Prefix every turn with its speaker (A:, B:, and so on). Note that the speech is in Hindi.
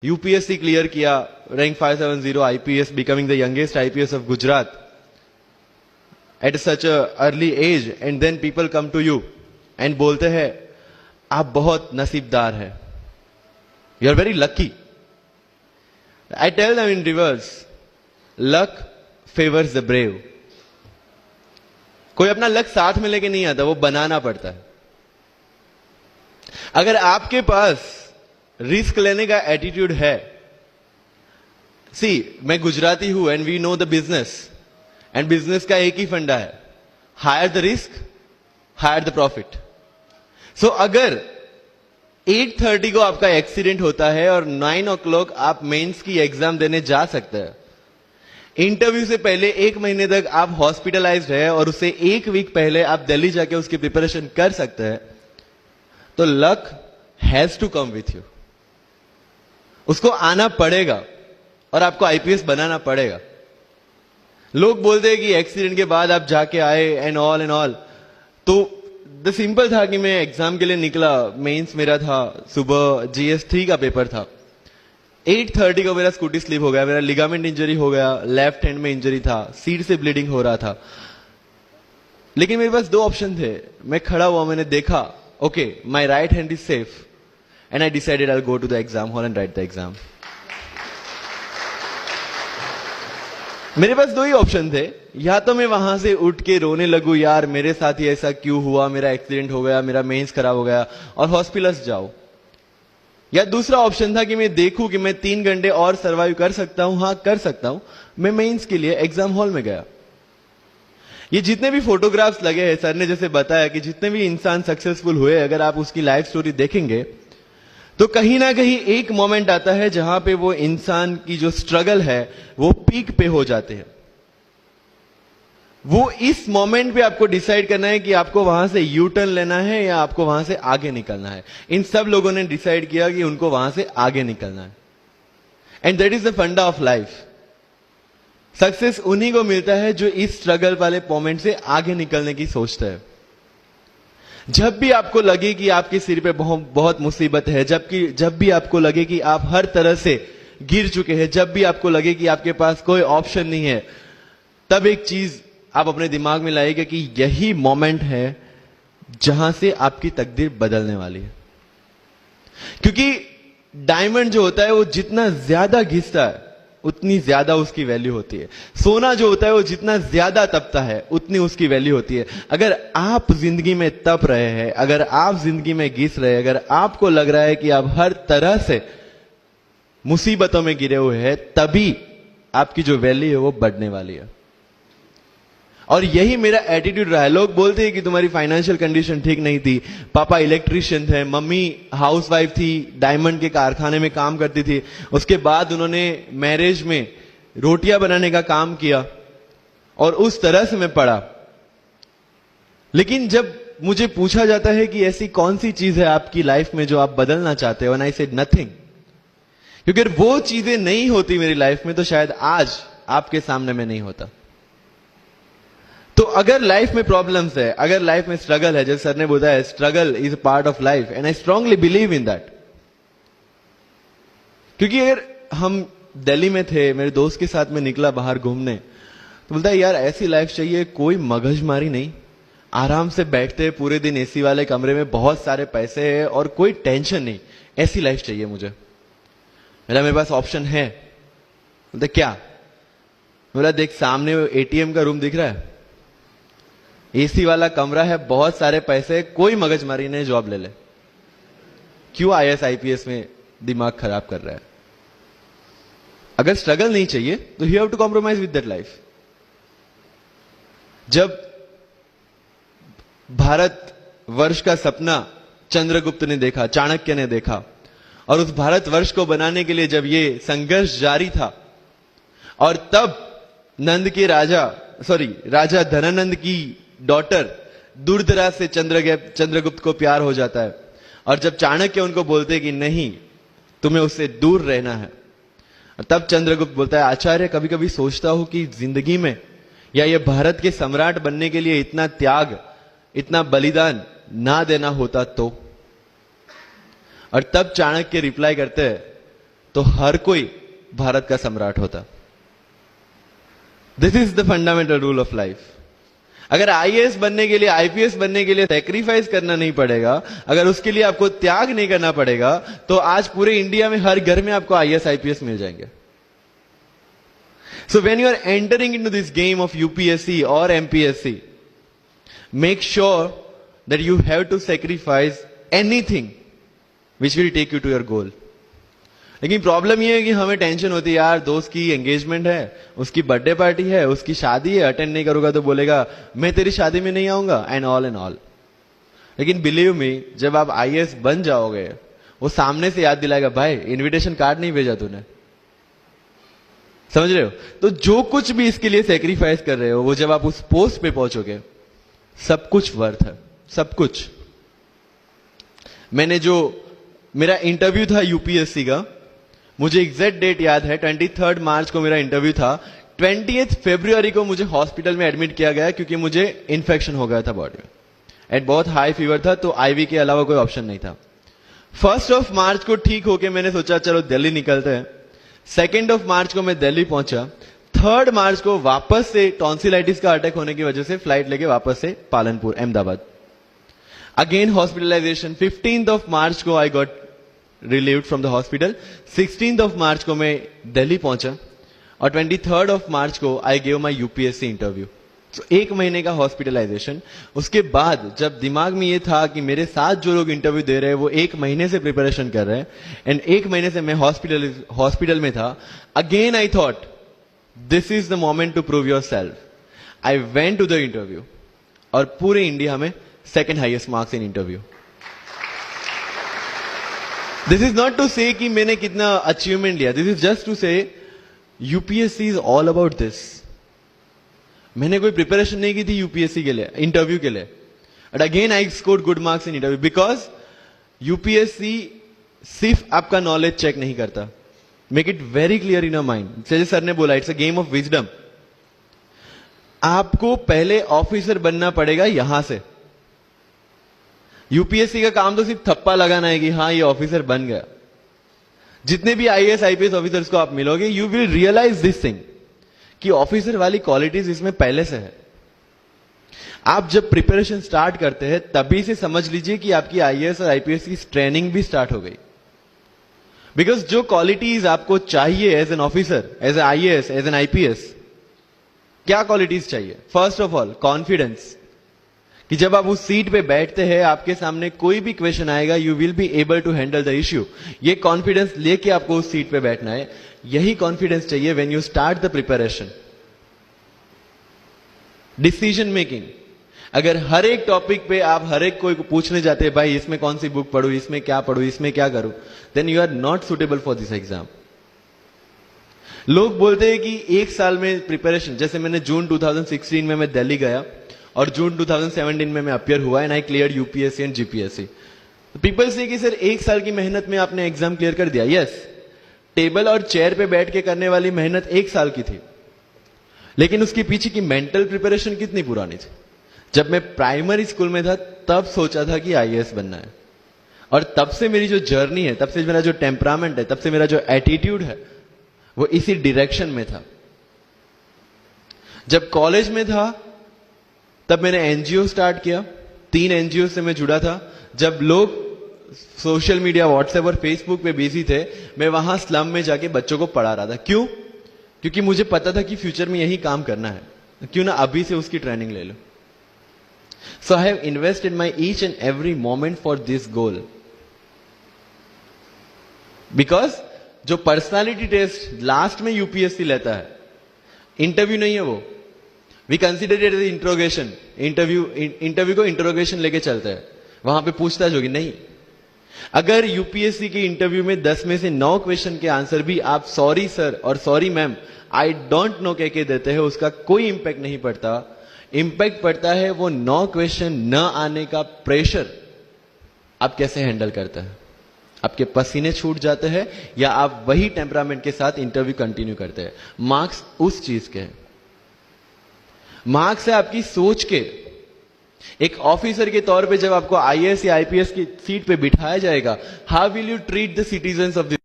A: यूपीएससी क्लियर किया, rank 570 IPS, becoming the youngest IPS of Gujarat at such a early age, and then people come to you and बोलते हैं आप बहुत नसीबदार है, you are very lucky. I tell them in reverse, luck favours the brave. कोई अपना लक साथ में लेके नहीं आता, वो बनाना पड़ता है. अगर आपके पास रिस्क लेने का एटीट्यूड है, मैं गुजराती हूं and we know the business, and business का एक ही फंडा है, higher the risk higher the profit. So अगर 8:30 को आपका एक्सीडेंट होता है और 9 o'clock आप मेंस की एग्जाम देने जा सकते हैं, इंटरव्यू से पहले 1 महीने तक आप हॉस्पिटलाइज्ड है और उससे 1 वीक पहले आप दिल्ली जाके उसकी प्रिपरेशन कर सकते हैं, तो luck has to come with you. उसको आना पड़ेगा और आपको आईपीएस बनाना पड़ेगा. लोग बोलते हैं कि एक्सीडेंट के बाद आप जाके आए एंड ऑल, तो द सिंपल था कि मैं एग्जाम के लिए निकला, मेंस मेरा था, सुबह GS3 का पेपर था. 8:30 को मेरा स्कूटी स्लिप हो गया, मेरा लिगामेंट इंजरी हो गया, लेफ्ट हैंड में इंजरी था, सीट से ब्लीडिंग हो रहा था. लेकिन मेरे पास 2 ऑप्शन थे. मैं खड़ा हुआ, मैंने देखा, okay my right hand is safe, and I decided I will go to the exam hall and write the exam. मेरे पास 2 ही ऑप्शन थे. या तो मैं वहां से उठ के रोने लगूं, यार मेरे साथ ही ऐसा क्यों हुआ, मेरा एक्सीडेंट हो गया, मेरा मेंस खराब हो गया, और हॉस्पिटल जाओ. या दूसरा ऑप्शन था कि मैं देखूं कि मैं 3 घंटे और सर्वाइव कर सकता हूं. हाँ कर सकता हूं. मैं मेंस के लिए एग्जाम हॉल में गया. ये जितने भी फोटोग्राफ्स लगे हैं, सर ने जैसे बताया कि जितने भी इंसान सक्सेसफुल हुए, अगर आप उसकी लाइफ स्टोरी देखेंगे तो कहीं ना कहीं एक मोमेंट आता है जहां पे वो इंसान की जो स्ट्रगल है वो पीक पे हो जाते हैं. वो इस मोमेंट पे आपको डिसाइड करना है कि आपको वहां से यू टर्न लेना है या आपको वहां से आगे निकलना है. इन सब लोगों ने डिसाइड किया कि उनको वहां से आगे निकलना है. एंड दैट इज द फंडा ऑफ लाइफ. सक्सेस उन्हीं को मिलता है जो इस स्ट्रगल वाले मोमेंट से आगे निकलने की सोचता है. जब भी आपको लगे कि आपके सिर पे बहुत मुसीबत है, जब भी आपको लगे कि आप हर तरह से गिर चुके हैं, जब भी आपको लगे कि आपके पास कोई ऑप्शन नहीं है, तब एक चीज आप अपने दिमाग में लाइएगा कि यही मोमेंट है जहां से आपकी तकदीर बदलने वाली है. क्योंकि डायमंड जो होता है वो जितना ज्यादा घिसता है उतनी ज्यादा उसकी वैल्यू होती है. सोना जो होता है वो जितना ज्यादा तपता है उतनी उसकी वैल्यू होती है. अगर आप जिंदगी में तप रहे हैं, अगर आप जिंदगी में घिस रहे हैं, अगर आपको लग रहा है कि आप हर तरह से मुसीबतों में गिरे हुए हैं, तभी आपकी जो वैल्यू है वो बढ़ने वाली है. और यही मेरा एटीट्यूड रहा है. लोग बोलते हैं कि तुम्हारी फाइनेंशियल कंडीशन ठीक नहीं थी, पापा इलेक्ट्रिशियन थे, मम्मी हाउसवाइफ थी, डायमंड के कारखाने में काम करती थी, उसके बाद उन्होंने मैरिज में रोटियां बनाने का काम किया, और उस तरह से मैं पढ़ा. लेकिन जब मुझे पूछा जाता है कि ऐसी कौन सी चीज है आपकी लाइफ में जो आप बदलना चाहते हो, एंड आई सेड नथिंग. क्योंकि अगर वो चीजें नहीं होती मेरी लाइफ में तो शायद आज आपके सामने में नहीं होता. तो अगर लाइफ में प्रॉब्लम्स है, अगर लाइफ में स्ट्रगल है, जैसे सर ने बताया struggle is a part of life, and I strongly believe in that. क्योंकि अगर हम दिल्ली में थे, मेरे दोस्त के साथ में निकला बाहर घूमने, तो बोलता है यार ऐसी लाइफ चाहिए, कोई मगजमारी नहीं, आराम से बैठते पूरे दिन एसी वाले कमरे में, बहुत सारे पैसे है और कोई टेंशन नहीं, ऐसी लाइफ चाहिए मुझे. मेरे पास ऑप्शन है. बोलते क्या? बोला देख सामने एटीएम का रूम दिख रहा है, एसी वाला कमरा है, बहुत सारे पैसे, कोई मगजमारी नहीं, जॉब ले ले. क्यों IAS IPS में दिमाग खराब कर रहा है? अगर स्ट्रगल नहीं चाहिए तो you have to compromise with that life. जब भारत वर्ष का सपना चंद्रगुप्त ने देखा, चाणक्य ने देखा, और उस भारत वर्ष को बनाने के लिए जब ये संघर्ष जारी था, और तब राजा धनानंद की डॉटर दूरदराज से चंद्रगुप्त को प्यार हो जाता है, और जब चाणक्य उनको बोलते कि नहीं तुम्हें उससे दूर रहना है, तब चंद्रगुप्त बोलता है आचार्य कभी कभी सोचता हूं कि जिंदगी में या ये भारत के सम्राट बनने के लिए इतना त्याग, इतना बलिदान ना देना होता तो. और तब चाणक्य रिप्लाई करते हैं तो हर कोई भारत का सम्राट होता। This is the fundamental rule of life. अगर आईएएस बनने के लिए, आईपीएस बनने के लिए सैक्रिफाइस करना नहीं पड़ेगा, अगर उसके लिए आपको त्याग नहीं करना पड़ेगा, तो आज पूरे इंडिया में हर घर में आपको आईएएस आईपीएस मिल जाएंगे। So when you are entering into this game of UPSC or MPSC, make sure that you have to sacrifice anything which will take you to your goal. लेकिन प्रॉब्लम ये है कि हमें टेंशन होती है, यार दोस्त की एंगेजमेंट है, उसकी बर्थडे पार्टी है, उसकी शादी है, अटेंड नहीं करूंगा तो बोलेगा मैं तेरी शादी में नहीं आऊंगा, एंड ऑल। लेकिन बिलीव मी, जब आप आईएएस बन जाओगे, वो सामने से याद दिलाएगा, भाई इनविटेशन कार्ड नहीं भेजा तूने। समझ रहे हो? तो जो कुछ भी इसके लिए सेक्रीफाइस कर रहे हो, वो जब आप उस पोस्ट पे पहुंचोगे, सब कुछ वर्थ है, सब कुछ। मेरा इंटरव्यू था यूपीएससी का, मुझे एग्जैक्ट डेट याद है, 23 मार्च को मेरा इंटरव्यू था। 20 फरवरी को मुझे हॉस्पिटल में एडमिट किया गया क्योंकि मुझे इन्फेक्शन हो गया था बॉडी में, एंड बहुत हाई फीवर था, तो आईवी के अलावा कोई ऑप्शन नहीं था। 1 मार्च को ठीक होके मैंने सोचा चलो दिल्ली निकलते हैं। 2 मार्च को मैं दिल्ली पहुंचा। 3 मार्च को वापस से टॉन्सिलाइटिस का अटैक होने की वजह से फ्लाइट लेके वापस से पालनपुर, अहमदाबाद, अगेन हॉस्पिटलाइजेशन। 15 मार्च को I got relieved from the hospital. 16 मार्च को मैं दिल्ली पहुंचा, और 23 मार्च को I gave my UPSC interview. तो 1 महीने का हॉस्पिटलाइजेशन। उसके बाद जब दिमाग में ये था कि मेरे साथ जो लोग इंटरव्यू दे रहे हैं वो 1 महीने से प्रिपरेशन कर रहे हैं, एंड 1 महीने से मैं हॉस्पिटल में था, again I thought this is the moment to prove yourself. I went to the interview, और पूरे इंडिया में 2nd highest marks in interview. This is not to say कि मैंने कितना अचीवमेंट लिया, this is just to say UPSC is all about this. मैंने कोई प्रिपरेशन नहीं की थी यूपीएससी के लिए, इंटरव्यू के लिए, but again I scored good marks in interview, because UPSC सिर्फ आपका नॉलेज चेक नहीं करता। Make it very clear in your mind. जैसे सर ने बोला, it's a game of wisdom. आपको पहले ऑफिसर बनना पड़ेगा यहां से। यूपीएससी का काम तो सिर्फ थप्पा लगाना है कि हाँ ये ऑफिसर बन गया। जितने भी आईएएस आईपीएस ऑफिसर्स को आप मिलोगे, you will realize this thing कि ऑफिसर वाली क्वालिटीज इसमें पहले से है। आप जब प्रिपरेशन स्टार्ट करते हैं तभी से समझ लीजिए कि आपकी आईएएस और आईपीएस की ट्रेनिंग भी स्टार्ट हो गई। बिकॉज जो क्वालिटीज आपको चाहिए as an officer, as an IAS, as an IPS, क्या क्वालिटीज चाहिए? फर्स्ट ऑफ ऑल कॉन्फिडेंस, कि जब आप उस सीट पे बैठते हैं, आपके सामने कोई भी क्वेश्चन आएगा, you will be able to handle the issue. ये कॉन्फिडेंस लेके आपको उस सीट पे बैठना है। यही कॉन्फिडेंस चाहिए when you start the preparation. Decision making, अगर हर एक टॉपिक पे आप हर एक कोई पूछने जाते हैं, भाई इसमें कौन सी बुक पढ़ूं, इसमें क्या पढ़ूं, इसमें क्या करूं, then you are not suitable for this exam. लोग बोलते हैं कि 1 साल में प्रिपरेशन, जैसे मैंने जून 2016 में मैं दिल्ली गया, और जून 2017 में मैं अपियर हुआ, and I clear UPSC and GPSC. People से कि सर 1 साल की मेहनत में आपने एग्जाम क्लियर कर दिया। यस, टेबल और चेयर पे बैठ के करने वाली मेहनत 1 साल की थी, लेकिन उसके पीछे की मेंटल प्रिपरेशन कितनी पुरानी थी। जब मैं प्राइमरी स्कूल में था तब सोचा था कि आईएएस बनना है, और तब से मेरी जो जर्नी है, तब से मेरा जो टेम्परामेंट है, तब से मेरा जो एटीट्यूड है, वो इसी डायरेक्शन में था। जब कॉलेज में था तब मैंने एनजीओ स्टार्ट किया। 3 एनजीओ से मैं जुड़ा था। जब लोग सोशल मीडिया, व्हाट्सएप और फेसबुक पे बिजी थे, मैं वहां स्लम में जाके बच्चों को पढ़ा रहा था। क्यों? क्योंकि मुझे पता था कि फ्यूचर में यही काम करना है, क्यों ना अभी से उसकी ट्रेनिंग ले लो। So I have invested my each and every moment for this goal. Because जो पर्सनालिटी टेस्ट लास्ट में यूपीएससी लेता है, इंटरव्यू नहीं है वो, we consider it as interrogation. Interview को इंट्रोगेशन लेके चलते हैं, वहां पे पूछताछ होगी नहीं। अगर यूपीएससी के इंटरव्यू में 10 में से 9 क्वेश्चन के आंसर भी आप सॉरी सर और sorry ma'am, I don't know कह के देते हैं, उसका कोई इंपैक्ट नहीं पड़ता। इंपैक्ट पड़ता है वो 9 क्वेश्चन न आने का प्रेशर आप कैसे हैंडल करते हैं। आपके पसीने छूट जाते हैं या आप वही टेम्परामेंट के साथ इंटरव्यू कंटिन्यू करते हैं। मार्क्स उस चीज के हैं, मार्क्स है आपकी सोच के। एक ऑफिसर के तौर पे जब आपको आईएएस या आईपीएस की सीट पे बिठाया जाएगा, how will you treat the citizens of this